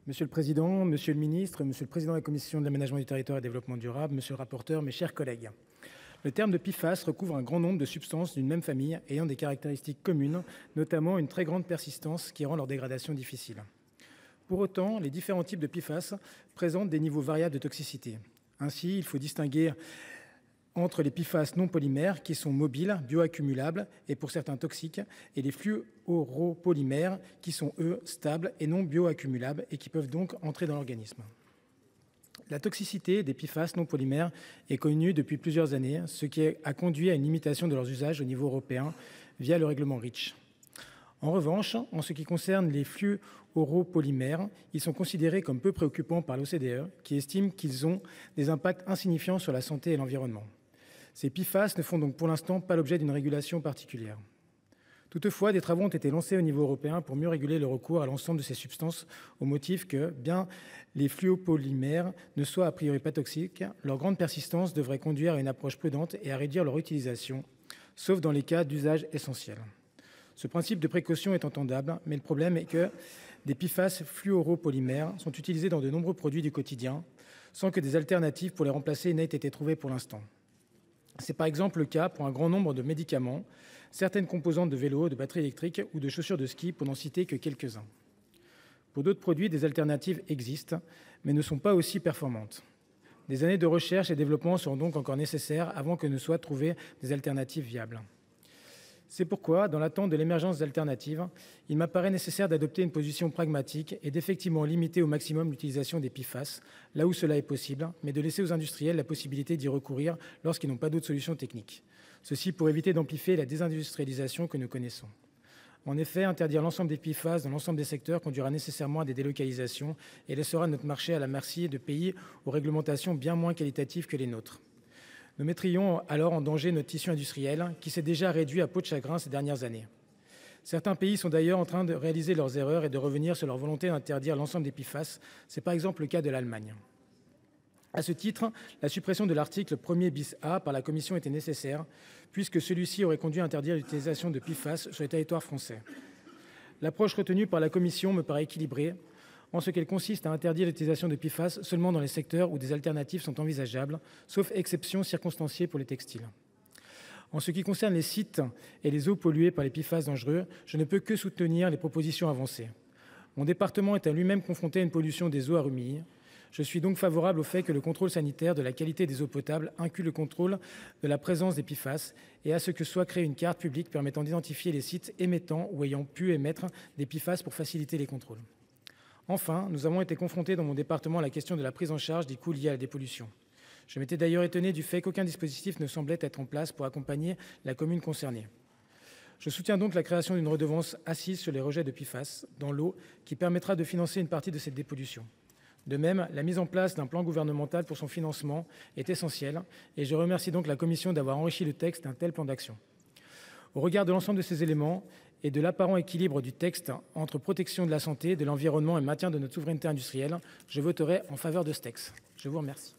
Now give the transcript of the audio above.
Monsieur le président, monsieur le ministre, monsieur le président de la commission de l'aménagement du territoire et du développement durable, monsieur le rapporteur, mes chers collègues. Le terme de PFAS recouvre un grand nombre de substances d'une même famille ayant des caractéristiques communes, notamment une très grande persistance qui rend leur dégradation difficile. Pour autant, les différents types de PFAS présentent des niveaux variables de toxicité. Ainsi, il faut distinguer entre les PFAS non polymères qui sont mobiles, bioaccumulables et pour certains toxiques, et les fluoropolymères qui sont eux stables et non bioaccumulables et qui peuvent donc entrer dans l'organisme. La toxicité des PFAS non polymères est connue depuis plusieurs années, ce qui a conduit à une limitation de leurs usages au niveau européen via le règlement REACH. En revanche, en ce qui concerne les fluoropolymères, ils sont considérés comme peu préoccupants par l'OCDE, qui estime qu'ils ont des impacts insignifiants sur la santé et l'environnement. Ces PFAS ne font donc pour l'instant pas l'objet d'une régulation particulière. Toutefois, des travaux ont été lancés au niveau européen pour mieux réguler le recours à l'ensemble de ces substances au motif que, bien les fluoropolymères ne soient a priori pas toxiques, leur grande persistance devrait conduire à une approche prudente et à réduire leur utilisation, sauf dans les cas d'usage essentiel. Ce principe de précaution est entendable, mais le problème est que des PFAS fluoropolymères sont utilisés dans de nombreux produits du quotidien, sans que des alternatives pour les remplacer n'aient été trouvées pour l'instant. C'est par exemple le cas pour un grand nombre de médicaments, certaines composantes de vélos, de batteries électriques ou de chaussures de ski, pour n'en citer que quelques-uns. Pour d'autres produits, des alternatives existent, mais ne sont pas aussi performantes. Des années de recherche et développement seront donc encore nécessaires avant que ne soient trouvées des alternatives viables. C'est pourquoi, dans l'attente de l'émergence d'alternatives, il m'apparaît nécessaire d'adopter une position pragmatique et d'effectivement limiter au maximum l'utilisation des PFAS, là où cela est possible, mais de laisser aux industriels la possibilité d'y recourir lorsqu'ils n'ont pas d'autres solutions techniques. Ceci pour éviter d'amplifier la désindustrialisation que nous connaissons. En effet, interdire l'ensemble des PFAS dans l'ensemble des secteurs conduira nécessairement à des délocalisations et laissera notre marché à la merci de pays aux réglementations bien moins qualitatives que les nôtres. Nous mettrions alors en danger notre tissu industriel qui s'est déjà réduit à peau de chagrin ces dernières années. Certains pays sont d'ailleurs en train de réaliser leurs erreurs et de revenir sur leur volonté d'interdire l'ensemble des PFAS. C'est par exemple le cas de l'Allemagne. À ce titre, la suppression de l'article 1er bis A par la Commission était nécessaire, puisque celui-ci aurait conduit à interdire l'utilisation de PFAS sur le territoire français. L'approche retenue par la Commission me paraît équilibrée, en ce qu'elle consiste à interdire l'utilisation de PFAS seulement dans les secteurs où des alternatives sont envisageables, sauf exception circonstanciée pour les textiles. En ce qui concerne les sites et les eaux polluées par les PFAS dangereux, je ne peux que soutenir les propositions avancées. Mon département est à lui-même confronté à une pollution des eaux à Rumilly. Je suis donc favorable au fait que le contrôle sanitaire de la qualité des eaux potables inclue le contrôle de la présence des PFAS et à ce que soit créée une carte publique permettant d'identifier les sites émettant ou ayant pu émettre des PFAS pour faciliter les contrôles. Enfin, nous avons été confrontés dans mon département à la question de la prise en charge des coûts liés à la dépollution. Je m'étais d'ailleurs étonné du fait qu'aucun dispositif ne semblait être en place pour accompagner la commune concernée. Je soutiens donc la création d'une redevance assise sur les rejets de PFAS dans l'eau qui permettra de financer une partie de cette dépollution. De même, la mise en place d'un plan gouvernemental pour son financement est essentielle et je remercie donc la Commission d'avoir enrichi le texte d'un tel plan d'action. Au regard de l'ensemble de ces éléments et de l'apparent équilibre du texte entre protection de la santé, de l'environnement et maintien de notre souveraineté industrielle, je voterai en faveur de ce texte. Je vous remercie.